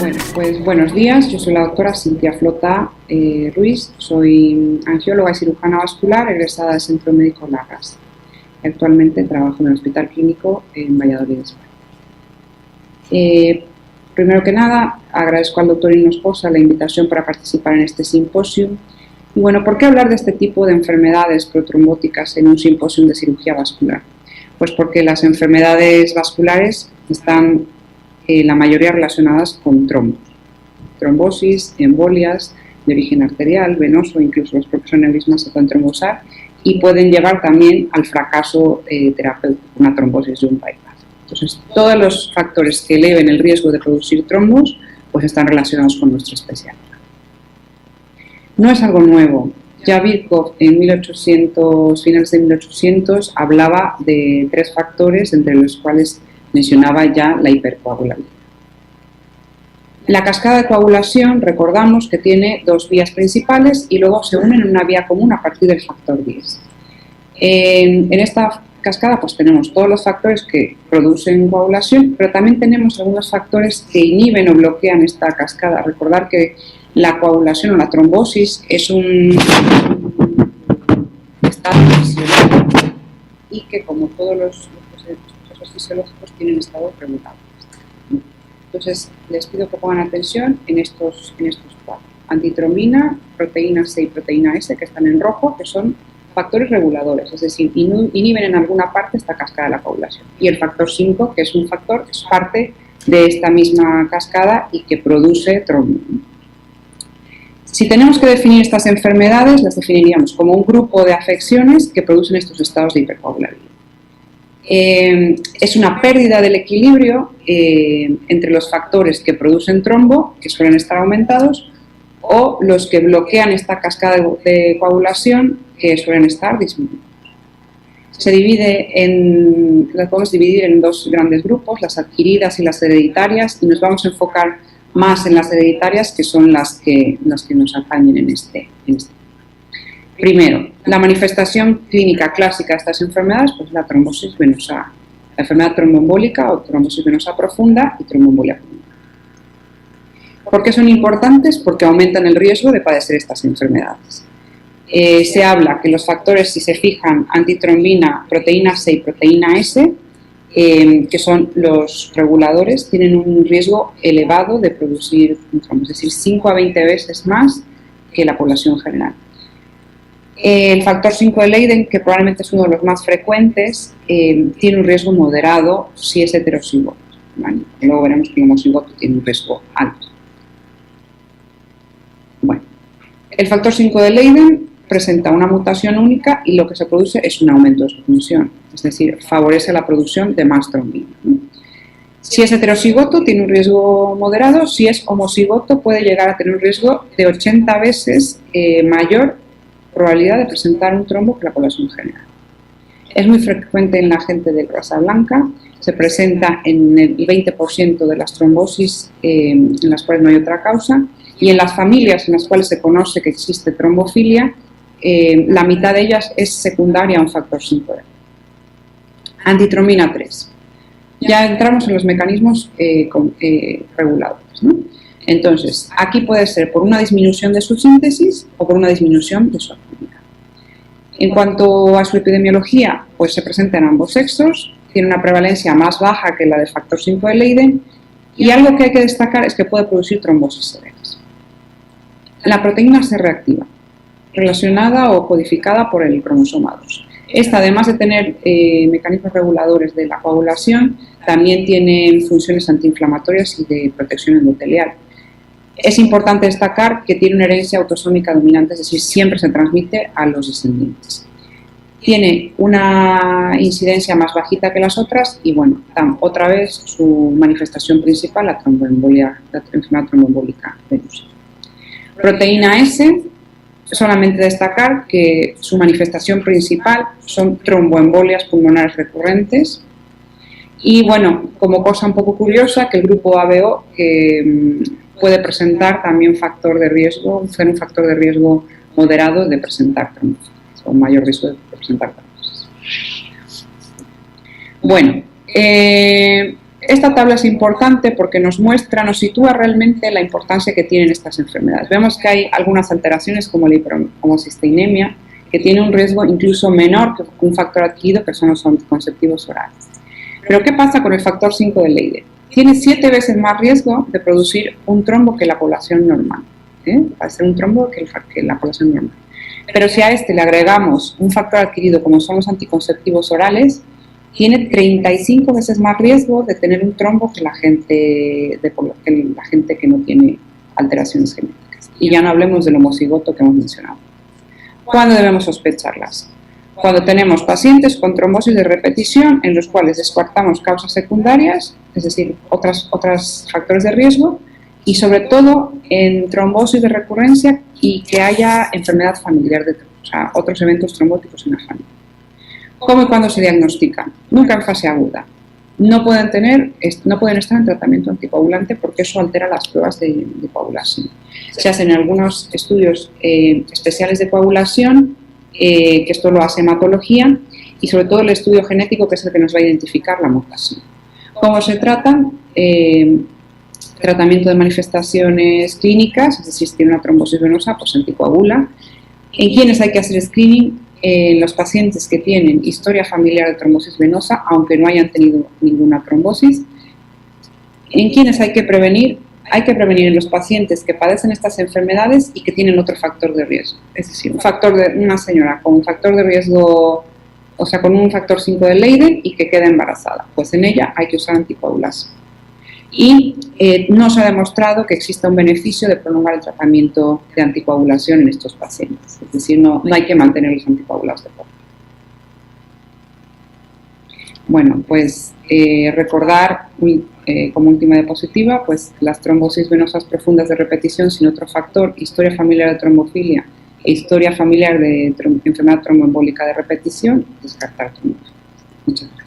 Bueno, pues buenos días, yo soy la doctora Cintia Flota Ruiz, soy angióloga y cirujana vascular egresada del Centro Médico Lagas. Actualmente trabajo en el Hospital Clínico en Valladolid, España. Primero que nada, agradezco al doctor Inosposa la invitación para participar en este simposio. Y bueno, ¿por qué hablar de este tipo de enfermedades protrombóticas en un simposio de cirugía vascular? Pues porque las enfermedades vasculares están la mayoría relacionadas con trombos, trombosis, embolias de origen arterial, venoso, incluso los propios aneurismas se pueden trombosar y pueden llevar también al fracaso terapéutico, una trombosis de un bypass. Entonces, todos los factores que eleven el riesgo de producir trombos pues están relacionados con nuestra especialidad. No es algo nuevo. Ya Virchow en finales de 1800 hablaba de 3 factores, entre los cuales mencionaba ya la hipercoagulabilidad. La cascada de coagulación, recordamos que tiene 2 vías principales y luego se unen en una vía común a partir del factor 10. En esta cascada pues tenemos todos los factores que producen coagulación, pero también tenemos algunos factores que inhiben o bloquean esta cascada. Recordar que la coagulación o la trombosis es un estado fisiológico y que, como todos los procesos fisiológicos, tienen estados regulados. Entonces, les pido que pongan atención en estos 4. Antitrombina, proteína C y proteína S, que están en rojo, que son factores reguladores, es decir, inhiben en alguna parte esta cascada de la coagulación. Y el factor 5, que es un factor que es parte de esta misma cascada y que produce trombos. Si tenemos que definir estas enfermedades, las definiríamos como un grupo de afecciones que producen estos estados de hipercoagulabilidad. Es una pérdida del equilibrio entre los factores que producen trombo, que suelen estar aumentados, o los que bloquean esta cascada de coagulación, que suelen estar disminuidos. Las podemos dividir en 2 grandes grupos, las adquiridas y las hereditarias, y nos vamos a enfocar más en las hereditarias, que son las que nos atañen en este. Primero, la manifestación clínica clásica de estas enfermedades, pues la trombosis venosa, la enfermedad tromboembólica o trombosis venosa profunda y tromboembolia profunda. ¿Por qué son importantes? Porque aumentan el riesgo de padecer estas enfermedades. Se habla que los factores, si se fijan, antitrombina, proteína C y proteína S, que son los reguladores, tienen un riesgo elevado de producir un trombo, es decir, 5 a 20 veces más que la población general. El factor 5 de Leiden, que probablemente es uno de los más frecuentes, tiene un riesgo moderado si es heterocigoto, ¿vale? Luego veremos que el homocigoto tiene un riesgo alto. Bueno, el factor 5 de Leiden presenta una mutación única y lo que se produce es un aumento de su función, es decir, favorece la producción de más trombina. Si es heterocigoto, tiene un riesgo moderado; si es homocigoto, puede llegar a tener un riesgo de 80 veces mayor probabilidad de presentar un trombo que la población general. Es muy frecuente en la gente de raza blanca, se presenta en el 20% de las trombosis en las cuales no hay otra causa, y en las familias en las cuales se conoce que existe trombofilia, la mitad de ellas es secundaria a un factor 5. Antitrombina 3. Ya entramos en los mecanismos reguladores, ¿no? Entonces, aquí puede ser por una disminución de su síntesis o por una disminución de su actividad. En cuanto a su epidemiología, pues se presenta en ambos sexos, tiene una prevalencia más baja que la del factor 5 de Leiden, y algo que hay que destacar es que puede producir trombosis severas. La proteína C reactiva, relacionada o codificada por el cromosoma 2. Esta, además de tener mecanismos reguladores de la coagulación, también tiene funciones antiinflamatorias y de protección endotelial. Es importante destacar que tiene una herencia autosómica dominante, es decir, siempre se transmite a los descendientes. Tiene una incidencia más bajita que las otras y, bueno, otra vez su manifestación principal, la tromboembolia, la enfermedad tromboembólica venosa. Proteína S Solamente destacar que su manifestación principal son tromboembolias pulmonares recurrentes. Y bueno, como cosa un poco curiosa, que el grupo ABO puede presentar también factor de riesgo, ser un factor de riesgo moderado de presentar trombosis, o mayor riesgo de presentar trombosis. Bueno, esta tabla es importante porque nos sitúa realmente la importancia que tienen estas enfermedades. Vemos que hay algunas alteraciones como la hipocisteinemia, que tiene un riesgo incluso menor que un factor adquirido, que son los anticonceptivos orales. Pero ¿qué pasa con el factor 5 de Leydig? Tiene 7 veces más riesgo de producir un trombo que la población normal. Va a ser un trombo que la población normal. Pero si a este le agregamos un factor adquirido como son los anticonceptivos orales, tiene 35 veces más riesgo de tener un trombo que la gente que no tiene alteraciones genéticas. Y ya no hablemos del homocigoto que hemos mencionado. ¿Cuándo debemos sospecharlas? Cuando tenemos pacientes con trombosis de repetición en los cuales descartamos causas secundarias, es decir, otros factores de riesgo, y sobre todo en trombosis de recurrencia y que haya enfermedad familiar, o sea, otros eventos trombóticos en la familia. ¿Cómo y cuándo se diagnostican? Nunca en fase aguda. No pueden estar en tratamiento anticoagulante porque eso altera las pruebas de coagulación. Se hacen algunos estudios especiales de coagulación, que esto lo hace hematología, y sobre todo el estudio genético, que es el que nos va a identificar la mutación. ¿Cómo se tratan? Tratamiento de manifestaciones clínicas, es decir, si tiene una trombosis venosa, pues anticoagula. ¿En quiénes hay que hacer screening? En los pacientes que tienen historia familiar de trombosis venosa, aunque no hayan tenido ninguna trombosis. ¿En quiénes hay que prevenir? Hay que prevenir en los pacientes que padecen estas enfermedades y que tienen otro factor de riesgo. Es decir, una señora con un factor de riesgo, o sea, con un factor 5 de Leydig y que queda embarazada. Pues en ella hay que usar anticoagulación. Y no se ha demostrado que exista un beneficio de prolongar el tratamiento de anticoagulación en estos pacientes. Es decir, no hay que mantener los anticoagulados de por vida. Bueno, pues recordar como última diapositiva, pues las trombosis venosas profundas de repetición sin otro factor, historia familiar de trombofilia e historia familiar de enfermedad tromboembólica de repetición, descartar trombofilia. Muchas gracias.